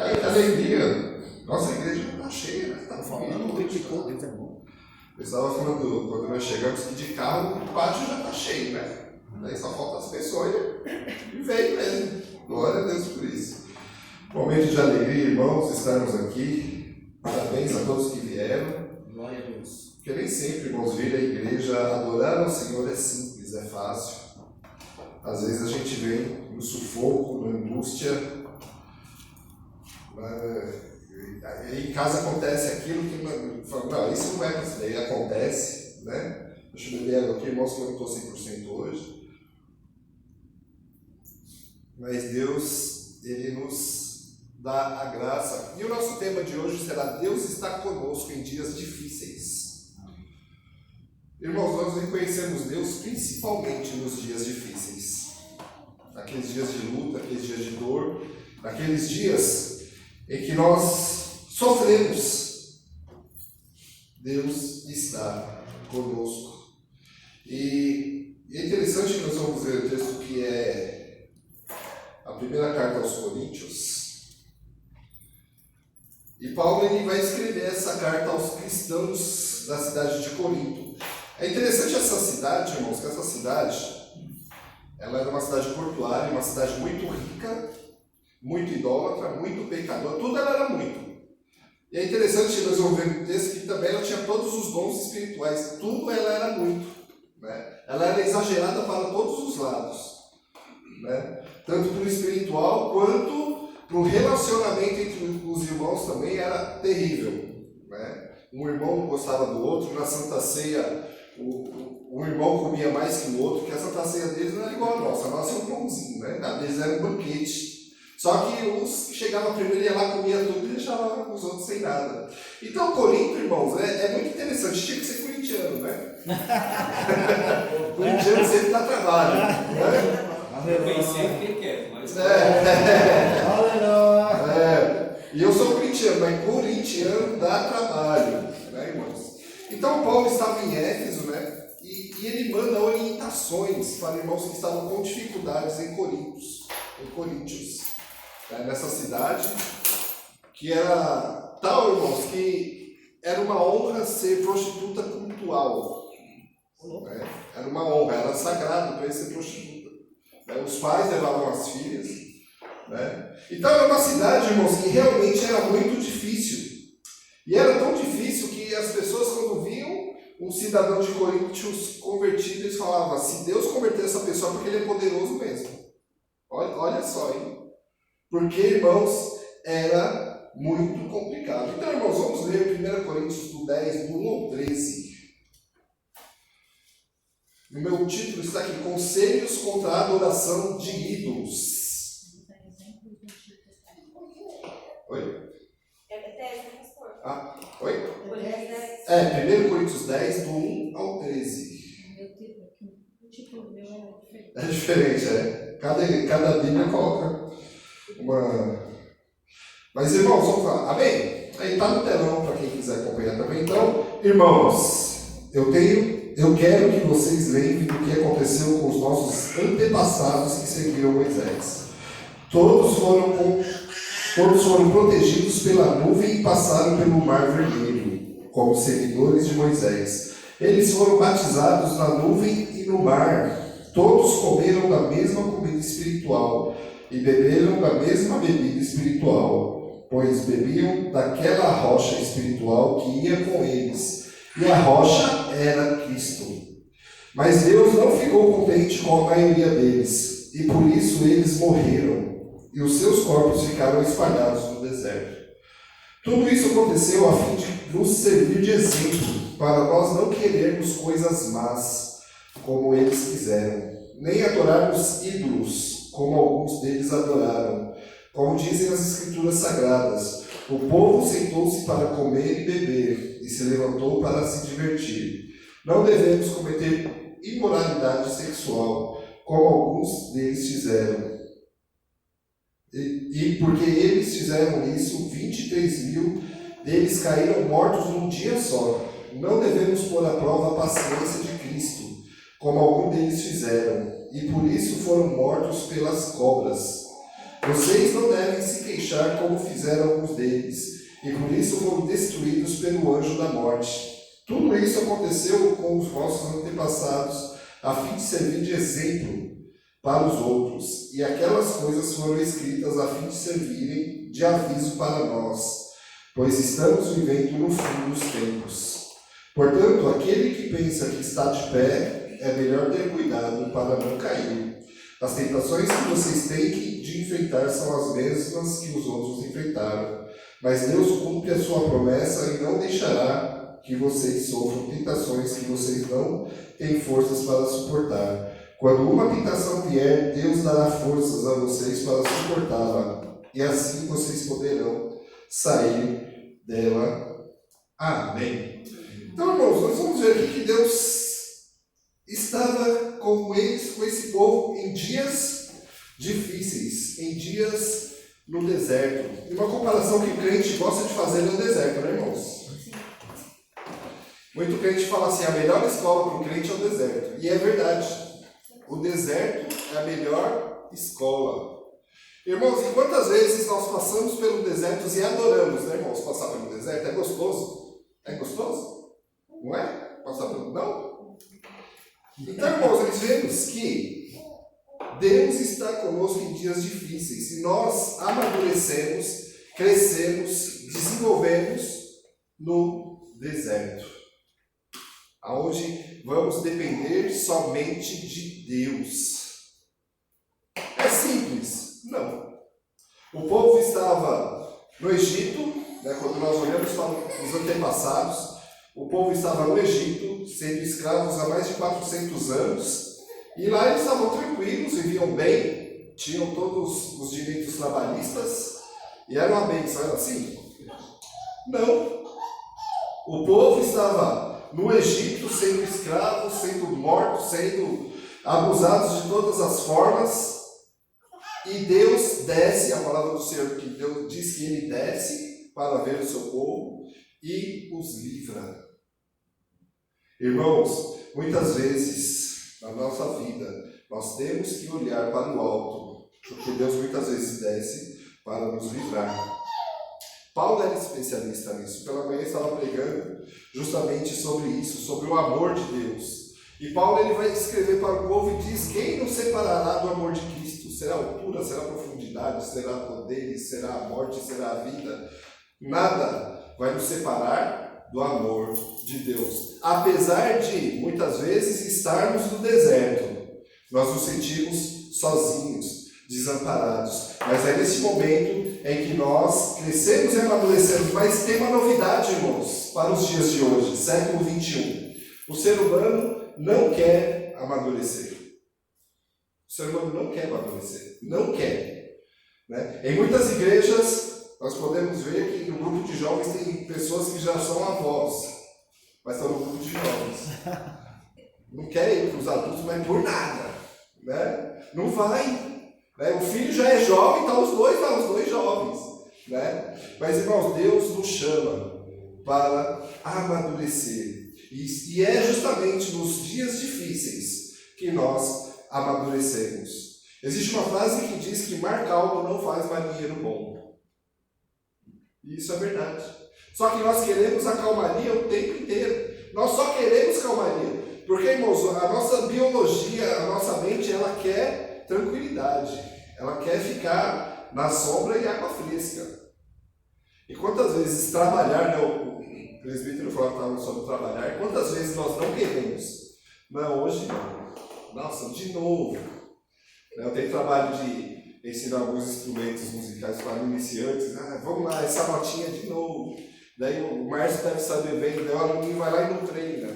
alegria. Nossa, a igreja está cheia, né? Está Falando triplicou, Deus é bom. Eu estava falando, quando nós chegamos, que de carro o pátio já está cheio, né? Daí só faltam as pessoas e veio mesmo. Glória a Deus por isso. Momento de alegria, irmãos, estarmos aqui. Parabéns a todos que vieram. Glória a Deus. Porque nem sempre, irmãos, vir à igreja, adorar ao Senhor é simples, é fácil. Às vezes a gente vem no sufoco, na angústia. Em casa acontece aquilo que fala, não, isso não é para isso daí, acontece, né? Deixa eu beber água aqui, irmãos, que eu não estou 100% hoje. Mas Deus, Ele nos dá a graça. E o nosso tema de hoje será: Deus está conosco em dias difíceis. Irmãos, nós reconhecemos Deus principalmente nos dias difíceis. Naqueles dias de luta, aqueles dias de dor, naqueles dias em que nós sofremos. Deus está conosco. E é interessante que nós vamos ver o texto que é a primeira carta aos Coríntios. E Paulo ele vai escrever essa carta aos cristãos da cidade de Corinto. É interessante essa cidade, irmãos, que essa cidade ela era uma cidade portuária, uma cidade muito rica, muito idólatra, muito pecadora, tudo ela era muito. E é interessante que nós vamos ver no texto que também ela tinha todos os dons espirituais, tudo ela era muito. Né? Ela era exagerada para todos os lados. Né? Tanto para o espiritual quanto para o relacionamento entre os irmãos também era terrível. Né? Um irmão gostava do outro, na Santa Ceia um irmão comia mais que o outro, porque a Santa Ceia deles não era igual a nossa é um pãozinho, né? A deles era um banquete. Só que uns que chegavam primeiro, ia lá, comia tudo e deixava os outros sem nada. Então, Corinto, irmãos, é muito interessante. Tinha que ser corintiano, né? Corintiano sempre dá trabalho. Né? Eu pensei e fiquei quieto, mas... E eu sou corintiano, mas corintiano dá trabalho, né, irmãos? Então, Paulo estava em Éfeso, né? E ele manda orientações para irmãos que estavam com dificuldades em Coríntios. Nessa cidade, que era tal, irmãos, que era uma honra ser prostituta cultual. Né? Era uma honra, era sagrado para ele ser prostituta. Né? Os pais levavam as filhas. Né? Então era uma cidade, irmãos, que realmente era muito difícil. E era tão difícil que as pessoas, quando viam um cidadão de Coríntios convertido, eles falavam: se Deus converter essa pessoa, porque ele é poderoso mesmo. Olha só, hein? Porque, irmãos, era muito complicado. Então, irmãos, vamos ler 1 Coríntios do 10, do 1 ao 13. O meu título está aqui: Conselhos contra a adoração de ídolos. Oi? Oi? 1 Coríntios 10, do 1 ao 13. O título meu é diferente. É diferente, é. Cada Bíblia coloca uma... Mas, irmãos, vamos lá. Amém? Aí está no telão para quem quiser acompanhar também. Então, irmãos, eu quero que vocês lembrem do que aconteceu com os nossos antepassados que seguiram Moisés. Todos foram protegidos pela nuvem e passaram pelo Mar Vermelho, como seguidores de Moisés. Eles foram batizados na nuvem e no mar. Todos comeram da mesma comida espiritual e beberam da mesma bebida espiritual, pois bebiam daquela rocha espiritual que ia com eles, e a rocha era Cristo. Mas Deus não ficou contente com a maioria deles, e por isso eles morreram, e os seus corpos ficaram espalhados no deserto. Tudo isso aconteceu a fim de nos servir de exemplo, para nós não querermos coisas más, como eles quiseram, nem adorarmos ídolos, como alguns deles adoraram. Como dizem as Escrituras Sagradas, o povo sentou-se para comer e beber, e se levantou para se divertir. Não devemos cometer imoralidade sexual, como alguns deles fizeram. E porque eles fizeram isso, 23.000 deles caíram mortos num dia só. Não devemos pôr à prova a paciência de Cristo, como alguns deles fizeram, e por isso foram mortos pelas cobras. Vocês não devem se queixar como fizeram alguns deles, e por isso foram destruídos pelo anjo da morte. Tudo isso aconteceu com os vossos antepassados, a fim de servir de exemplo para os outros, e aquelas coisas foram escritas a fim de servirem de aviso para nós, pois estamos vivendo no fim dos tempos. Portanto, aquele que pensa que está de pé, é melhor ter cuidado para não cair. As tentações que vocês têm de enfrentar são as mesmas que os outros enfrentaram, mas Deus cumpre a sua promessa e não deixará que vocês sofram tentações que vocês não têm forças para suportar. Quando uma tentação vier, Deus dará forças a vocês para suportá-la, e assim vocês poderão sair dela. Amém. Então, irmãos, nós vamos ver aqui que Deus estava com eles, com esse povo, em dias difíceis, em dias no deserto. E uma comparação que o crente gosta de fazer no deserto, né, irmãos? Muito crente fala assim, a melhor escola para o crente é o deserto. E é verdade. O deserto é a melhor escola. Irmãos, e quantas vezes nós passamos pelo deserto e adoramos, né, irmãos? Passar pelo deserto é gostoso. É gostoso? Não é? Passar pelo... Não? Então, irmãos, nós vemos que Deus está conosco em dias difíceis. E nós amadurecemos, crescemos, desenvolvemos no deserto, aonde vamos depender somente de Deus. É simples? Não. O povo estava no Egito, né, quando nós olhamos para os antepassados, o povo estava no Egito, sendo escravos há mais de 400 anos, e lá eles estavam tranquilos, viviam bem, tinham todos os direitos trabalhistas, e era uma bênção, era assim? Não. O povo estava no Egito, sendo escravos, sendo mortos, sendo abusados de todas as formas, e Deus desce, a palavra do Senhor que Deus diz que Ele desce para ver o seu povo e os livra. Irmãos, muitas vezes na nossa vida nós temos que olhar para o alto, porque Deus muitas vezes desce para nos livrar. Paulo era especialista nisso. Pela manhã estava pregando justamente sobre isso, sobre o amor de Deus. E Paulo ele vai escrever para o povo e diz: quem nos separará do amor de Cristo? Será a altura, será a profundidade, será poderes, será a morte, será a vida? Nada vai nos separar do amor de Deus. Apesar de muitas vezes estarmos no deserto, nós nos sentimos sozinhos, desamparados. Mas é nesse momento em que nós crescemos e amadurecemos. Mas tem uma novidade, irmãos, para os dias de hoje, século 21. O ser humano não quer amadurecer. O ser humano não quer amadurecer. Não quer. Né? Em muitas igrejas, nós podemos ver que no grupo de jovens tem pessoas que já são avós, mas estão no grupo de jovens. Não querem ir para os adultos, mas por nada. Né? Não vai. Né? O filho já é jovem, então os dois jovens. Né? Mas, irmãos, Deus nos chama para amadurecer. E é justamente nos dias difíceis que nós amadurecemos. Existe uma frase que diz que mar calmo não faz marinheiro bom. E isso é verdade. Só que nós queremos a calmaria o tempo inteiro. Nós só queremos calmaria. Porque, irmãos, a nossa biologia, a nossa mente, ela quer tranquilidade. Ela quer ficar na sombra e água fresca. E quantas vezes trabalhar, né, o presbítero falava sobre trabalhar, quantas vezes nós não queremos? Não, hoje não. Nossa, de novo. Eu tenho trabalho de ensinar alguns instrumentos musicais para iniciantes. Vamos lá, essa notinha de novo. Daí o Márcio deve estar bebendo, daí o aluninho vai lá e não treina.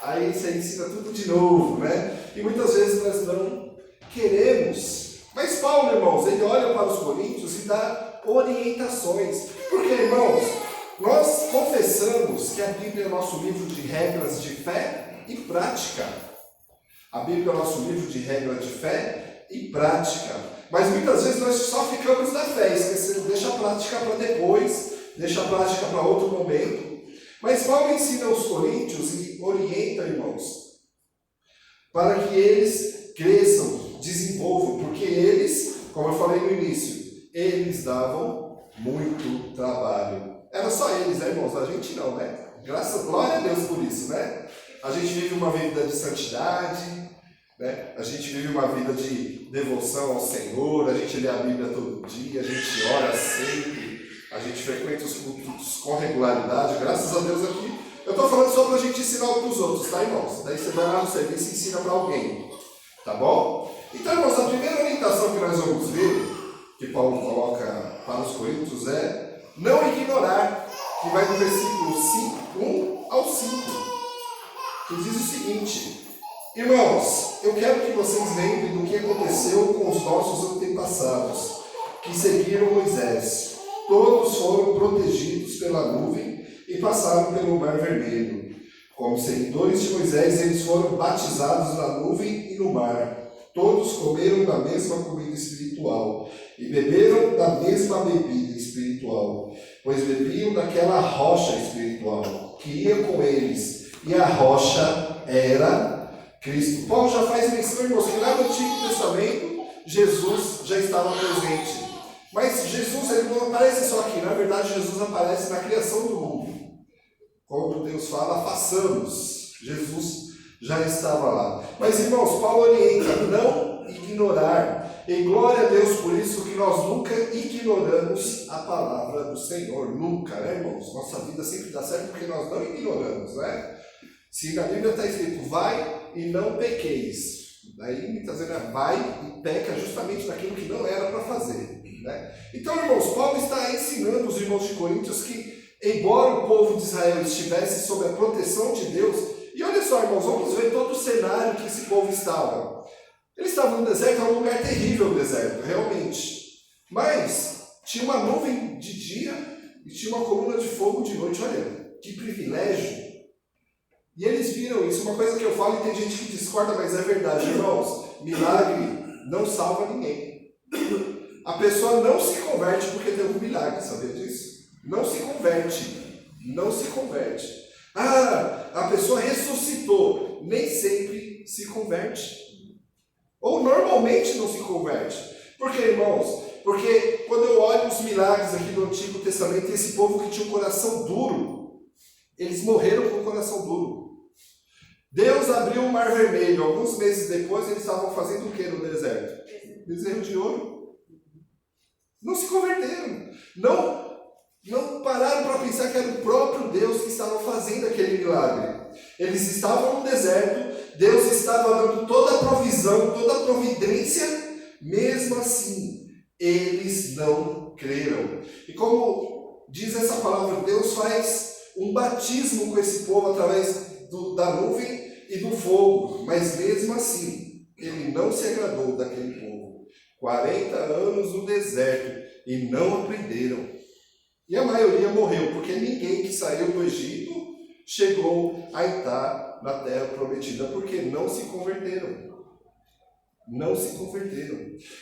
Aí você ensina tudo de novo, né? E muitas vezes nós não queremos. Mas Paulo, irmãos, ele olha para os coríntios e dá orientações. Porque, irmãos, nós confessamos que a Bíblia é nosso livro de regras de fé e prática. A Bíblia é nosso livro de regras de fé e prática. Mas muitas vezes nós só ficamos na fé, esquecendo, deixa a prática para depois, deixa a prática para outro momento. Mas Paulo ensina aos coríntios e orienta, irmãos, para que eles cresçam, desenvolvam, porque eles, como eu falei no início, eles davam muito trabalho. Era só eles, né, irmãos? A gente não, né? Glória a Deus por isso, né? A gente vive uma vida de santidade, né? A gente vive uma vida de devoção ao Senhor, a gente lê a Bíblia todo dia, a gente ora sempre, a gente frequenta os cultos com regularidade, graças a Deus aqui. Eu estou falando só para a gente ensinar para os outros, tá, irmãos? Daí você vai lá no serviço e ensina para alguém, tá bom? Então, irmãos, a primeira orientação que nós vamos ver, que Paulo coloca para os coríntios, é não ignorar, que vai do versículo 5, 1 ao 5, que diz o seguinte: irmãos, eu quero que vocês lembrem do que aconteceu com os nossos antepassados, que seguiram Moisés. Todos foram protegidos pela nuvem e passaram pelo Mar Vermelho. Como seguidores de Moisés, eles foram batizados na nuvem e no mar. Todos comeram da mesma comida espiritual e beberam da mesma bebida espiritual, pois bebiam daquela rocha espiritual que ia com eles, e a rocha era Cristo. Paulo já faz menção, irmãos, que lá no Antigo Testamento Jesus já estava presente. Mas Jesus ele não aparece só aqui, na verdade Jesus aparece na criação do mundo. Quando Deus fala, façamos, Jesus já estava lá. Mas, irmãos, Paulo orienta não ignorar. E glória a Deus por isso que nós nunca ignoramos a palavra do Senhor. Nunca, né, irmãos? Nossa vida sempre dá certo porque nós não ignoramos, né? Se na Bíblia está escrito, vai e não pequeis. Daí, muitas vezes, vai e peca justamente naquilo que não era para fazer, né? Então, irmãos, Paulo está ensinando os irmãos de Coríntios que, embora o povo de Israel estivesse sob a proteção de Deus, e olha só, irmãos, vamos ver todo o cenário que esse povo estava. Eles estavam no deserto, era um lugar terrível o deserto, realmente. Mas tinha uma nuvem de dia e tinha uma coluna de fogo de noite. Olha, que privilégio. E eles viram isso. Uma coisa que eu falo e tem gente que discorda, mas é verdade, irmãos. Milagre não salva ninguém. A pessoa não se converte porque teve um milagre, sabia disso? Não se converte. Não se converte. Ah, a pessoa ressuscitou. Nem sempre se converte. Ou normalmente não se converte. Por quê, irmãos? Porque quando eu olho os milagres aqui do Antigo Testamento, esse povo que tinha um coração duro, eles morreram com o coração duro. Deus abriu o Mar Vermelho. Alguns meses depois, eles estavam fazendo o que no deserto? Bezerro de ouro. Não se converteram. Não pararam para pensar que era o próprio Deus que estava fazendo aquele milagre. Eles estavam no deserto, Deus estava dando toda a provisão, toda a providência, mesmo assim, eles não creram. E como diz essa palavra, Deus faz um batismo com esse povo através da nuvem e do fogo, mas mesmo assim, ele não se agradou daquele povo. 40 anos no deserto e não aprenderam. E a maioria morreu, porque ninguém que saiu do Egito chegou a entrar na terra prometida, porque não se converteram. Não se converteram.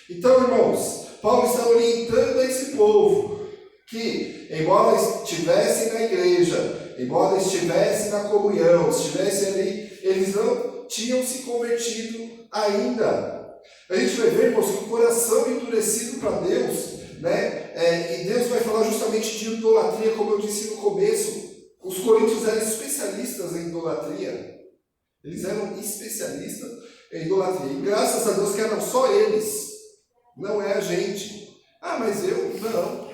Então, irmãos, Paulo está orientando esse povo que, embora estivessem na igreja, embora estivessem na comunhão, estivessem ali, eles não tinham se convertido ainda. A gente vai ver, irmãos, que o coração endurecido para Deus, né? E Deus vai falar justamente de idolatria, como eu disse no começo. Os coríntios eram especialistas em idolatria. Eles eram especialistas em idolatria. E graças a Deus que eram só eles. Não é a gente. Ah, mas eu? Não.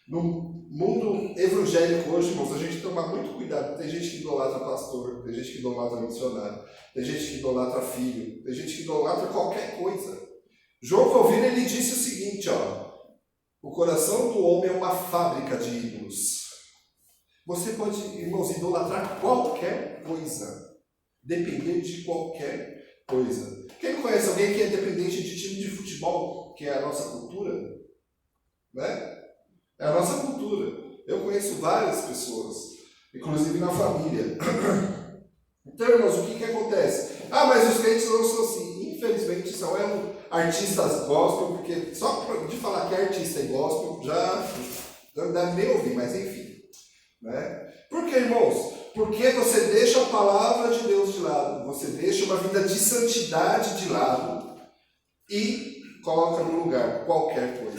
No mundo evangélico hoje, irmãos, a gente toma muito cuidado. Tem gente que idolatra pastor, tem gente que idolatra missionário, tem gente que idolatra filho, tem gente que idolatra qualquer coisa. João Calvino, ele disse o seguinte, ó. O coração do homem é uma fábrica de ídolos. Você pode, irmãos, idolatrar qualquer coisa. Depender de qualquer coisa. Quem conhece alguém que é dependente de time de futebol, que é a nossa cultura? Né? É a nossa cultura. Eu conheço várias pessoas, inclusive na família. Então, irmãos, o que acontece? Ah, mas os crentes não são assim. Infelizmente, são artistas gospel, porque só de falar que é artista e gospel, já não deve nem ouvir, mas enfim. Né? Por que, irmãos? Porque você deixa a palavra de Deus de lado, você deixa uma vida de santidade de lado e coloca no lugar qualquer coisa.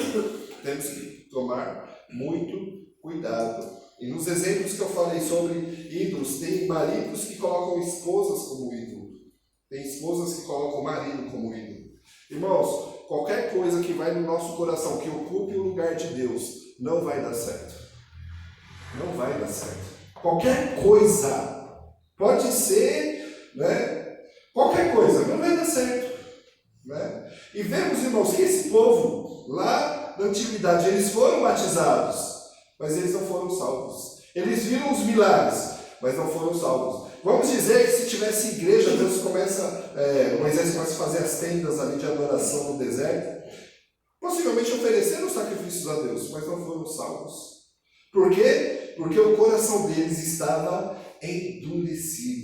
Temos que tomar muito cuidado. E nos exemplos que eu falei sobre ídolos, tem maridos que colocam esposas como ídolo. Tem esposas que colocam o marido como ídolo. Irmãos, qualquer coisa que vai no nosso coração, que ocupe o lugar de Deus, não vai dar certo. Não vai dar certo. Qualquer coisa, pode ser, né? Qualquer coisa, não vai dar certo. Né? E vemos, irmãos, que esse povo, lá na antiguidade, eles foram batizados, mas eles não foram salvos. Eles viram os milagres, mas não foram salvos. Vamos dizer que se tivesse igreja, Deus Moisés começa a fazer as tendas ali de adoração no deserto, possivelmente ofereceram sacrifícios a Deus, mas não foram salvos. Por quê? Porque o coração deles estava endurecido.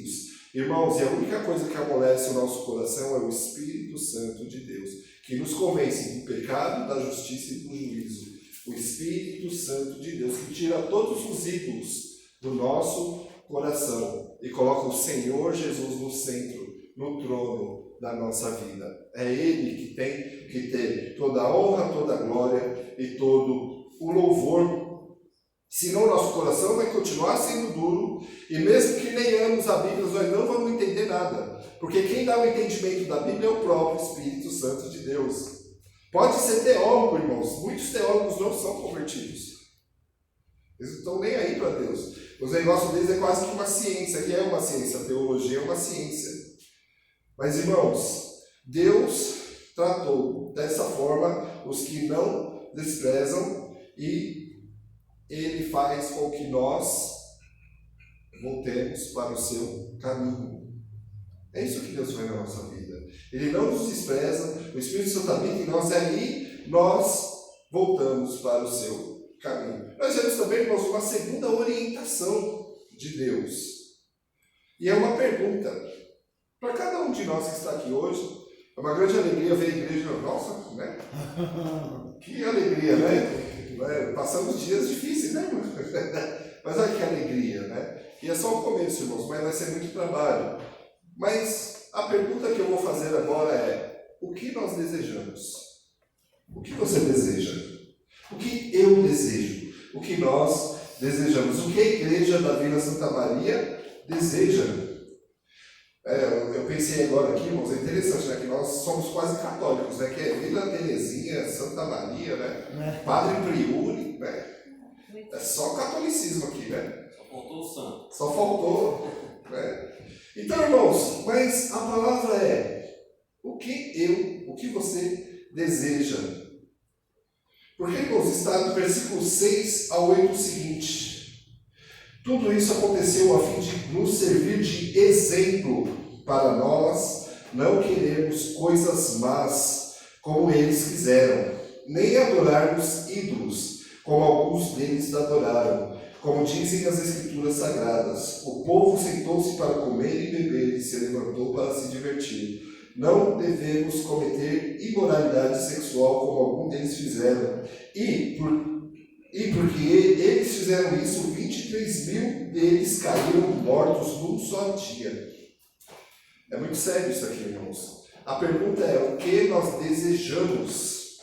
Irmãos, e a única coisa que amolece o nosso coração é o Espírito Santo de Deus, que nos convence do pecado, da justiça e do juízo. O Espírito Santo de Deus, que tira todos os ídolos do nosso coração e coloca o Senhor Jesus no centro, no trono da nossa vida. É Ele que tem que ter toda a honra, toda a glória e todo o louvor. Senão o nosso coração vai continuar sendo duro, e mesmo que leiamos a Bíblia, nós não vamos entender nada. Porque quem dá o entendimento da Bíblia é o próprio Espírito Santo de Deus. Pode ser teólogo, irmãos. Muitos teólogos não são convertidos. Eles não estão nem aí para Deus. O negócio deles é quase que uma ciência, que é uma ciência. A teologia é uma ciência. Mas, irmãos, Deus tratou dessa forma os que não desprezam, e Ele faz com que nós voltemos para o seu caminho. É isso que Deus faz na nossa vida. Ele não nos despreza, o Espírito Santo habita em nós, e aí nós voltamos para o seu caminho. Nós vemos também, irmãos, uma segunda orientação de Deus. E é uma pergunta. Para cada um de nós que está aqui hoje, é uma grande alegria ver a igreja. Nossa, né? Que alegria, né? Passamos dias difíceis, né, irmão? Mas olha que alegria, né? E é só o começo, irmãos, mas vai ser muito trabalho. Mas a pergunta que eu vou fazer agora é: o que nós desejamos? O que você deseja? O que eu desejo? O que nós desejamos? O que a Igreja da Vila Santa Maria deseja? Eu pensei agora aqui, irmãos, é interessante, né? Que nós somos quase católicos, né? Que é Vila Terezinha, Santa Maria, né? Padre Priuli, né? É só catolicismo aqui, né? Só faltou o santo. Só faltou, né? Então, irmãos, mas a palavra é: o que você deseja? Porque, irmãos, está no versículo 6 ao 8 o seguinte: tudo isso aconteceu a fim de nos servir de exemplo para nós não queremos coisas más como eles fizeram, nem adorarmos ídolos como alguns deles adoraram. Como dizem as Escrituras Sagradas, o povo sentou-se para comer e beber e se levantou para se divertir. Não devemos cometer imoralidade sexual como alguns deles fizeram. E porque eles fizeram isso, 23.000 deles caíram mortos num só dia. É muito sério isso aqui, irmãos. A pergunta é: o que nós desejamos?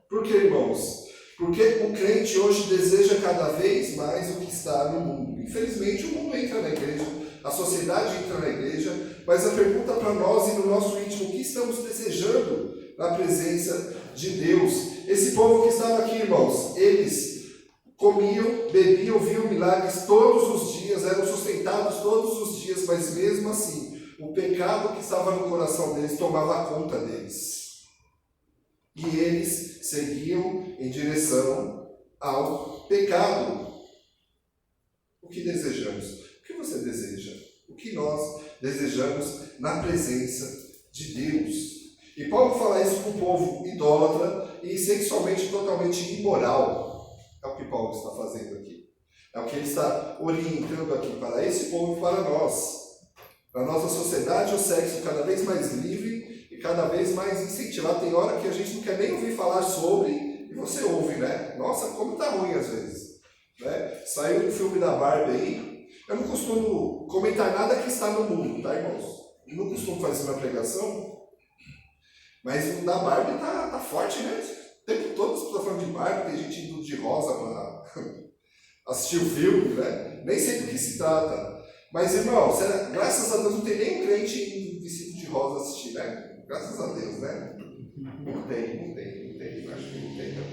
Por que, irmãos? Porque o crente hoje deseja cada vez mais o que está no mundo. Infelizmente, o mundo entra na igreja, a sociedade entra na igreja, mas a pergunta para nós e no nosso íntimo: o que estamos desejando na presença de Deus? Esse povo que estava aqui, irmãos, eles comiam, bebiam, viam milagres todos os dias, eram sustentados todos os dias, mas mesmo assim, o pecado que estava no coração deles tomava conta deles. E eles seguiam em direção ao pecado. O que desejamos? O que você deseja? O que nós desejamos na presença de Deus? E Paulo fala isso para o povo idólatra e sexualmente totalmente imoral. É o que Paulo está fazendo aqui. É o que ele está orientando aqui para esse povo e para nós. Na nossa sociedade, o sexo cada vez mais livre e cada vez mais incentivado. Tem hora que a gente não quer nem ouvir falar sobre, e você ouve, né? Nossa, como tá ruim às vezes. Né? Saiu um filme da Barbie aí. Eu não costumo comentar nada que está no mundo, tá, irmãos? Eu não costumo fazer isso na pregação, Mas o da Barbie tá forte, né? O tempo todo as pessoas falando de Barbie, tem gente indo de rosa para assistir o filme, né? Nem sei do que se trata. Mas, irmão, graças a Deus não tem nenhum crente indo vestido de rosa assistir, né? Graças a Deus, né? Não tem. Acho que não tem, não.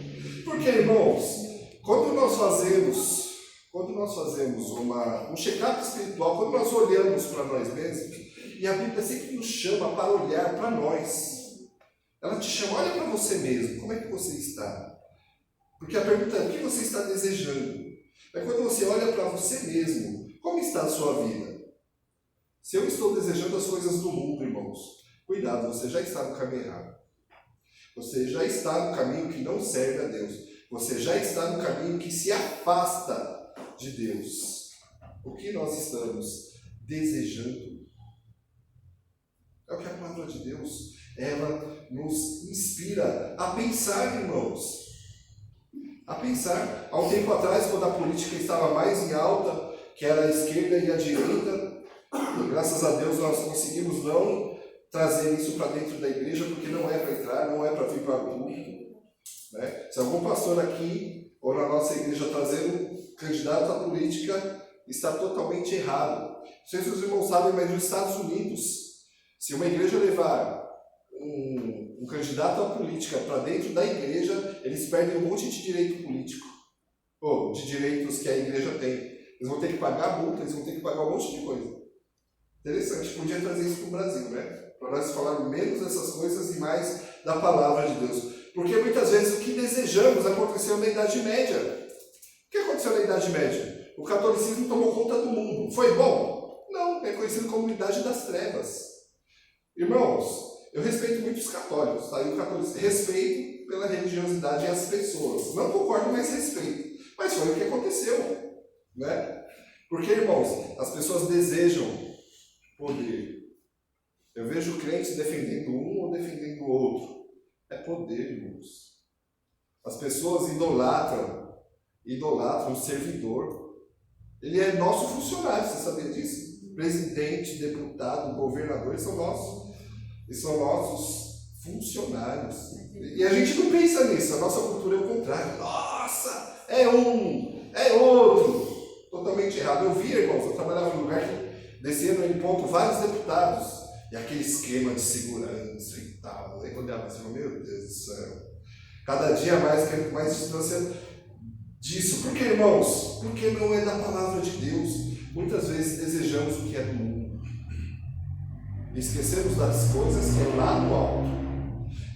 Porque, irmãos, quando nós fazemos um check-up espiritual, quando nós olhamos para nós mesmos, e a Bíblia sempre nos chama para olhar para nós. Ela te chama, olha para você mesmo, como é que você está? Porque a pergunta é, o que você está desejando? É quando você olha para você mesmo, como está a sua vida? Se eu estou desejando as coisas do mundo, irmãos, cuidado, você já está no caminho errado. Você já está no caminho que não serve a Deus. Você já está no caminho que se afasta de Deus. O que nós estamos desejando? É o que a palavra de Deus, ela nos inspira a pensar, irmãos. A pensar. Há um tempo atrás, quando a política estava mais em alta, que era a esquerda e a direita, e graças a Deus nós conseguimos não trazer isso para dentro da igreja, porque não é para entrar, não é para vir para o culto. Né? Se algum pastor aqui, ou na nossa igreja, trazendo um candidato à política, está totalmente errado. Não sei se os irmãos sabem, mas nos Estados Unidos, se uma igreja levar um candidato à política para dentro da igreja, eles perdem um monte de direito político, ou de direitos que a igreja tem. Eles vão ter que pagar multa, eles vão ter que pagar um monte de coisa. Interessante, podia trazer isso para o Brasil, né? Para nós falarmos menos dessas coisas e mais da palavra de Deus. Porque muitas vezes o que desejamos aconteceu na Idade Média. O que aconteceu na Idade Média? O catolicismo tomou conta do mundo. Foi bom? Não, é conhecido como Idade das Trevas. Irmãos, eu respeito muito os católicos, tá? E o catolicismo, respeito pela religiosidade e as pessoas. Não concordo, mas respeito. Mas foi o que aconteceu, né? Porque, irmãos, as pessoas desejam poder. Eu vejo crentes defendendo um ou defendendo o outro. É poder, irmãos. As pessoas idolatram o servidor. Ele é nosso funcionário, você sabia disso? Presidente, deputado, governador, eles são nossos funcionários. E a gente não pensa nisso, a nossa cultura é o contrário. Nossa, é um, é outro. Totalmente errado. Eu vi, irmãos, eu trabalhava em um lugar que descendo em ponto vários deputados. E aquele esquema de segurança e tal. Aí quando eu olhava assim, meu Deus do céu. Cada dia mais querendo mais distância disso. Por que, irmãos? Porque não é da palavra de Deus. Muitas vezes desejamos o que é do mundo. E esquecemos das coisas que é lá do alto.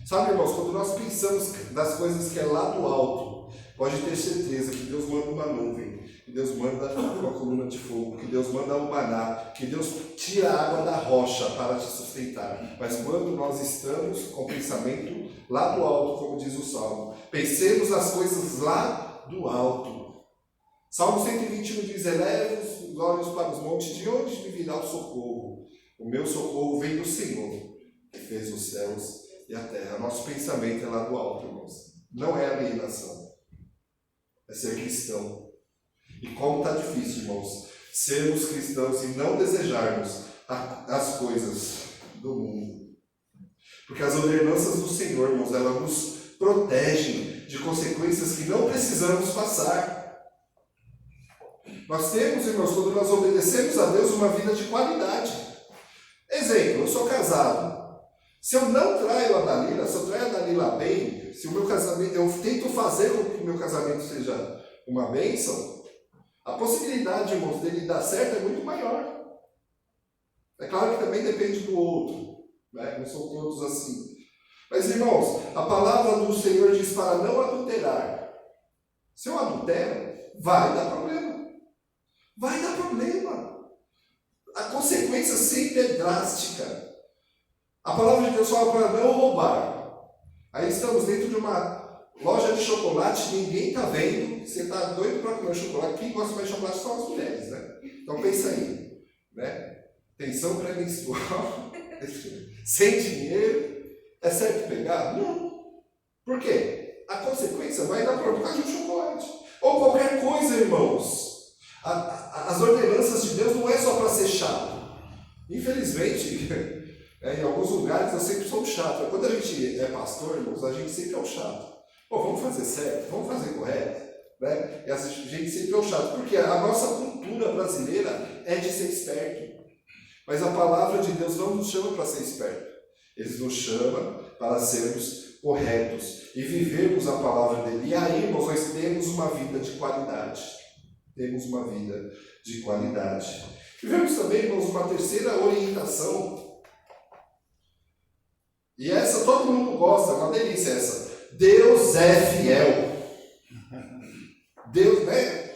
Sabe, irmãos, quando nós pensamos das coisas que é lá do alto, pode ter certeza que Deus manda uma nuvem, que Deus manda uma coluna de fogo, que Deus manda um maná, que Deus tira a água da rocha para te sustentar. Mas quando nós estamos com o pensamento lá do alto, como diz o Salmo, pensemos as coisas lá do alto. Salmo 121 diz, eleva os olhos para os montes, de onde me virá o socorro? O meu socorro vem do Senhor, que fez os céus e a terra. Nosso pensamento é lá do alto, irmãos. Não é alienação. É ser cristão. E como está difícil, irmãos, sermos cristãos e não desejarmos as coisas do mundo. Porque as ordenanças do Senhor, irmãos, elas nos protegem de consequências que não precisamos passar. Nós temos, irmãos, quando nós obedecemos a Deus, uma vida de qualidade. Exemplo, eu sou casado. Se eu não traio a Dalila, se eu traio a Dalila bem, se o meu casamento, eu tento fazer com que o meu casamento seja uma bênção, a possibilidade, irmãos, dele dar certo é muito maior. É claro que também depende do outro, né? Não são todos assim. Mas, irmãos, a palavra do Senhor diz para não adulterar. Se eu adultero, vai dar problema. Vai dar problema. A consequência sempre é drástica. A palavra de Deus fala para não roubar. Aí estamos dentro de uma loja de chocolate, ninguém está vendo, você está doido para comer chocolate. Quem gosta mais de chocolate são as mulheres, né? Então pensa aí, né? Tensão pré-menstrual, sem dinheiro, é certo pegar? Não. Por quê? A consequência vai dar por causa de um chocolate. Ou qualquer coisa, irmãos. As ordenanças de Deus não é só para ser chato. Infelizmente, Em alguns lugares eu sempre sou chato. Quando a gente é pastor, irmãos, a gente sempre é o chato. Pô, vamos fazer certo, vamos fazer correto. Né? E a gente sempre é o chato. Porque a nossa cultura brasileira é de ser esperto. Mas a palavra de Deus não nos chama para ser esperto. Ele nos chama para sermos corretos e vivermos a palavra dele. E aí, irmãos, nós temos uma vida de qualidade. Temos uma vida de qualidade. Tivemos também, irmãos, uma terceira orientação. E essa todo mundo gosta, é uma delícia essa. Deus é fiel. Deus, né?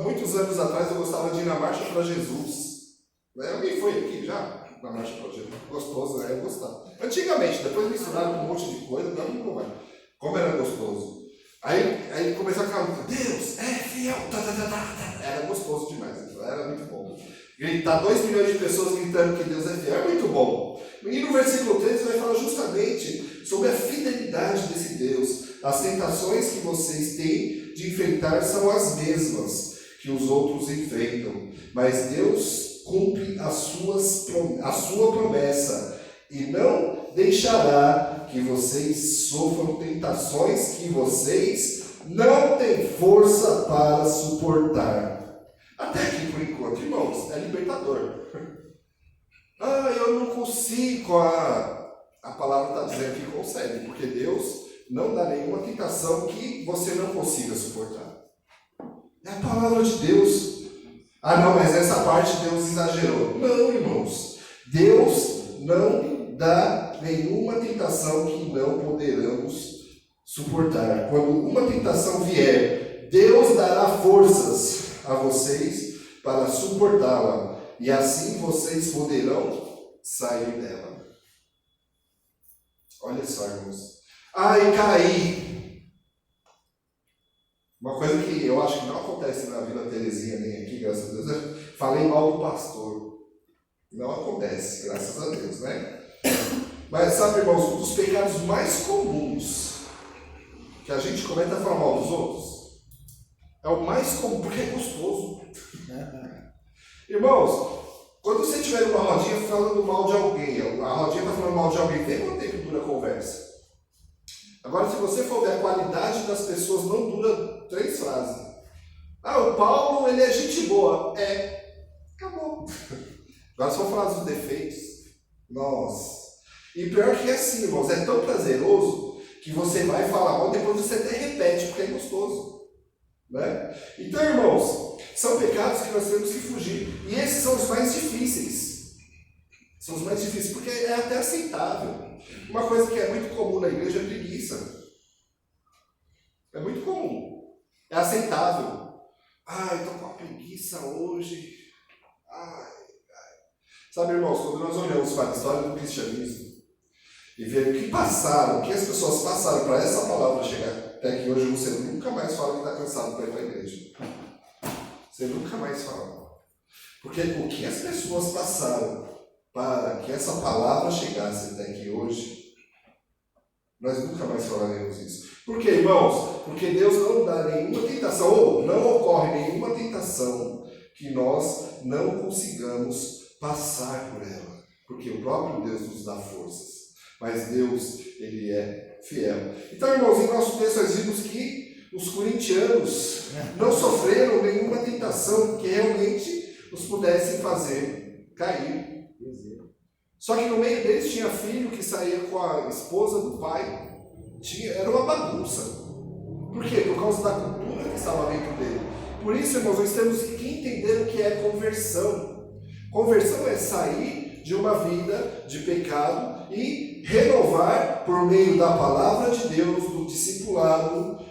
Muitos anos atrás eu gostava de ir na Marcha para Jesus. Alguém foi aqui já? Na Marcha para Jesus. Gostoso, né? Eu gostava. Antigamente, depois misturaram com um monte de coisa, não vai. Como era gostoso. Aí começou a falar, Deus é fiel. Era gostoso demais, era muito bom. Gritar 2 milhões de pessoas gritando que Deus é fiel é muito bom. E no versículo 3 vai falar justamente sobre a fidelidade desse Deus. As tentações que vocês têm de enfrentar são as mesmas que os outros enfrentam. Mas Deus cumpre a sua promessa e não deixará que vocês sofram tentações que vocês não têm força para suportar. Até aqui por enquanto, irmãos, é libertador. Eu não consigo. A palavra está dizendo que consegue, porque Deus não dá nenhuma tentação que você não consiga suportar. É a palavra de Deus. Não, mas essa parte Deus exagerou. Não, irmãos. Deus não dá nenhuma tentação que não poderamos suportar. Quando uma tentação vier, Deus dará forças a vocês para suportá-la. E assim vocês poderão sair dela. Olha só, irmãos. Caí. Uma coisa que eu acho que não acontece na Vila Terezinha nem aqui, graças a Deus. Eu falei mal do pastor. Não acontece, graças a Deus, né? Mas sabe, irmãos, um dos pecados mais comuns que a gente comete é falar mal dos outros. É o mais comum, porque é gostoso. Irmãos, quando você estiver numa rodinha falando mal de alguém, a rodinha está falando mal de alguém, tem quanto tempo dura a conversa? Agora, se você for ver a qualidade das pessoas, não dura 3 frases. O Paulo, ele é gente boa. Acabou. Agora, se for falar dos defeitos, nossa. E pior que é assim, irmãos, é tão prazeroso que você vai falar mal, depois você até repete, porque é gostoso. Né? Então, irmãos, são pecados que nós temos que fugir. E esses são os mais difíceis. São os mais difíceis, porque é até aceitável. Uma coisa que é muito comum na igreja é preguiça. É muito comum. É aceitável. Eu estou com uma preguiça hoje. Sabe, irmãos, quando nós olhamos para a história do cristianismo e ver o que passaram, o que as pessoas passaram para essa palavra chegar até que hoje, você nunca mais fala que está cansado para ir para a igreja. Você nunca mais fala. Porque o que as pessoas passaram para que essa palavra chegasse até aqui hoje, nós nunca mais falaremos isso. Por quê, irmãos? Porque Deus não dá nenhuma tentação, ou não ocorre nenhuma tentação que nós não consigamos passar por ela. Porque o próprio Deus nos dá forças. Mas Deus, Ele é fiel. Então, irmãos, em nosso texto nós vimos que os corintianos não sofreram nenhuma tentação que realmente os pudessem fazer cair. Só que no meio deles tinha filho que saía com a esposa do pai. Era uma bagunça. Por quê? Por causa da cultura que estava dentro dele. Por isso, irmãos, nós temos que entender o que é conversão. Conversão é sair de uma vida de pecado e renovar por meio da palavra de Deus, do discipulado,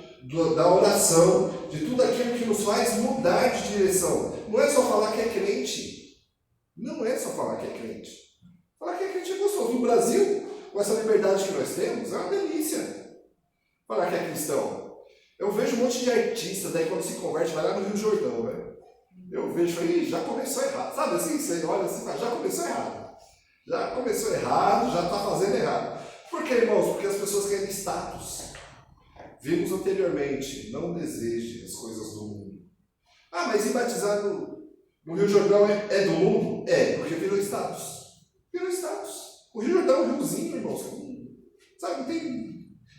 da oração, de tudo aquilo que nos faz mudar de direção. Não é só falar que é crente. Não é só falar que é crente. Falar que a gente é gostoso. No Brasil, com essa liberdade que nós temos, é uma delícia. Falar que é cristão. Eu vejo um monte de artistas, daí quando se converte, vai lá no Rio Jordão, velho. Eu vejo, falei, já começou errado. Sabe assim, você olha assim, já começou errado. Já começou errado, já está fazendo errado. Por que, irmãos? Porque as pessoas querem status. Vimos anteriormente, não deseje as coisas do mundo. Mas e batizar no Rio Jordão é do mundo? Porque virou status. Virou status. O Rio Jordão é um riozinho, irmãos. Sabe, não tem...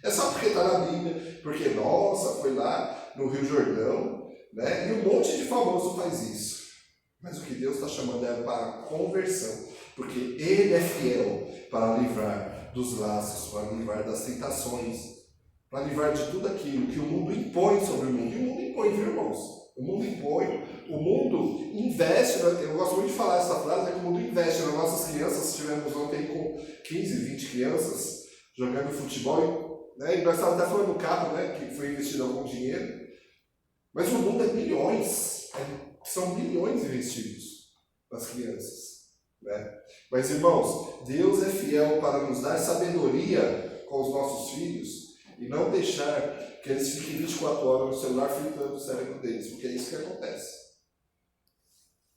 É só porque está na Bíblia, porque, nossa, foi lá no Rio Jordão, né? E um monte de famoso faz isso. Mas o que Deus está chamando é para a conversão, porque Ele é fiel para livrar dos laços, para livrar das tentações, para livrar de tudo aquilo que o mundo impõe sobre o mundo. E o mundo impõe, viu, irmãos? O mundo impõe, o mundo investe, eu gosto muito de falar essa frase, que o mundo investe nas nossas crianças. Estivemos ontem com 15, 20 crianças jogando futebol, né? E nós estávamos até falando do carro, né? Que foi investido algum dinheiro, mas o mundo é bilhões, são bilhões investidos nas crianças, né? Mas, irmãos, Deus é fiel para nos dar sabedoria com os nossos filhos e não deixar que eles fiquem 24 horas no celular fritando o cérebro deles, porque é isso que acontece,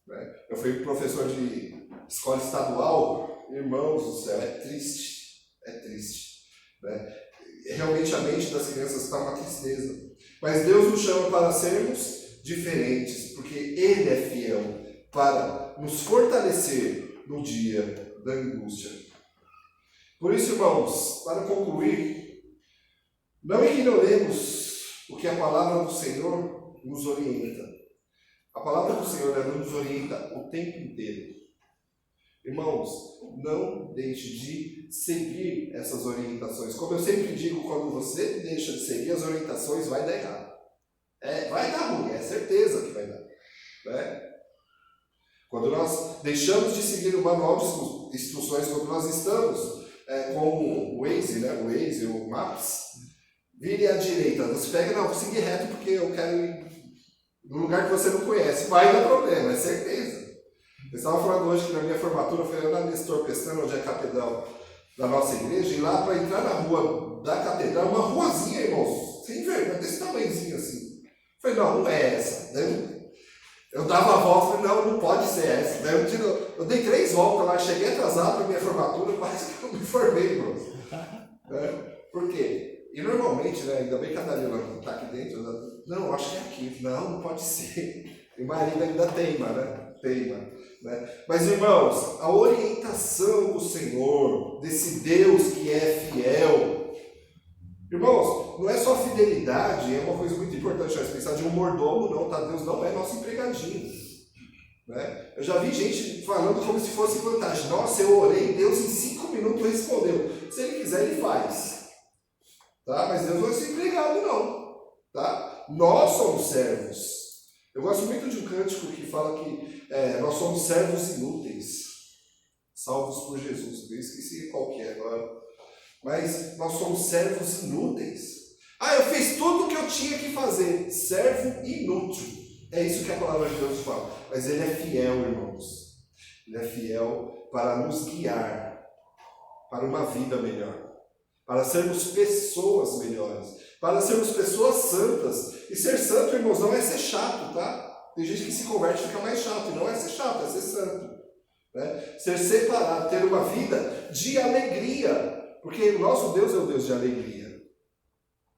né? Eu fui professor de escola estadual, irmãos do céu, é triste, né? Realmente a mente das crianças está uma tristeza, mas Deus nos chama para sermos diferentes, porque Ele é fiel para nos fortalecer no dia da angústia. Por isso, irmãos, para concluir, não ignoremos o que a palavra do Senhor nos orienta. A palavra do Senhor nos orienta o tempo inteiro. Irmãos, não deixe de seguir essas orientações. Como eu sempre digo, quando você deixa de seguir as orientações, vai dar errado. Vai dar ruim, é certeza que vai dar, né? Quando nós deixamos de seguir o manual de instruções, quando nós estamos com o Waze, né? O Waze, o Maps, vire à direita, você pega, não, vou seguir reto porque eu quero ir num lugar que você não conhece. Vai dar problema, é certeza. Eu estava falando hoje que na minha formatura foi lá Nestor Pestana, onde é a catedral da nossa igreja, e lá para entrar na rua da catedral, uma ruazinha, irmãos, sem vergonha, desse tamanhozinho assim. Eu falei, não é essa. Eu dava a volta, falei, não pode ser essa. Eu dei 3 voltas lá, cheguei atrasado para minha formatura, quase que eu me formei, irmãos. Por quê? E normalmente, né, ainda bem que a Dalila está aqui dentro, não, acho que é aqui. Não pode ser. E Maria ainda teima, né? Mas, irmãos, a orientação do Senhor, desse Deus que é fiel, irmãos, não é só fidelidade, é uma coisa muito importante nós pensar de um mordomo, não, tá? Deus não é nosso empregadinho, né? Eu já vi gente falando como se fosse vantagem. Nossa, eu orei, Deus em 5 minutos respondeu. Se Ele quiser, Ele faz, tá? Mas Deus não é seu empregado, não, tá? Nós somos servos. Eu gosto muito de um cântico que fala que nós somos servos inúteis, salvos por Jesus. Eu esqueci qual que é agora. Mas nós somos servos inúteis. Eu fiz tudo o que eu tinha que fazer. Servo inútil. É isso que a palavra de Deus fala. Mas Ele é fiel, irmãos. Ele é fiel para nos guiar para uma vida melhor. Para sermos pessoas melhores. Para sermos pessoas santas. E ser santo, irmãos, não é ser chato, tá? Tem gente que se converte e fica mais chato. E não é ser chato, é ser santo, né? Ser separado, ter uma vida de alegria. Porque o nosso Deus é o Deus de alegria.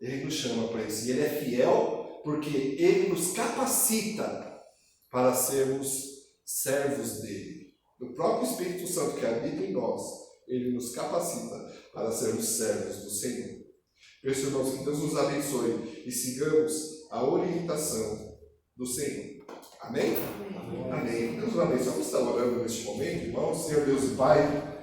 Ele nos chama para isso. E Ele é fiel porque Ele nos capacita para sermos servos dEle. O próprio Espírito Santo que habita em nós, Ele nos capacita para sermos servos do Senhor. Por isso, irmãos, que Deus nos abençoe e sigamos a orientação do Senhor. Amém? Amém. Deus nos abençoe. Vamos estar orando neste momento, irmãos. Senhor Deus e Pai,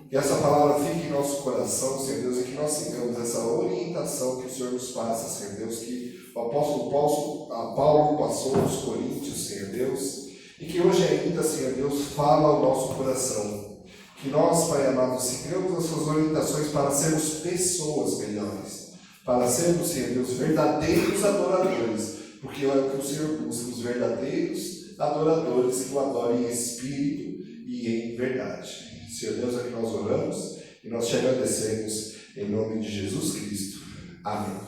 que essa palavra fique em nosso coração, Senhor Deus, e que nós sigamos essa orientação que o Senhor nos passa, Senhor Deus, que o apóstolo Paulo passou aos Coríntios, Senhor Deus, e que hoje ainda, Senhor Deus, fala ao nosso coração. Que nós, Pai amado, sigamos as suas orientações para sermos pessoas melhores, para sermos, Senhor Deus, verdadeiros adoradores, porque é o que o Senhor busca, os verdadeiros adoradores que o adorem em espírito e em verdade. Senhor Deus, é que nós oramos e nós te agradecemos em nome de Jesus Cristo. Amém.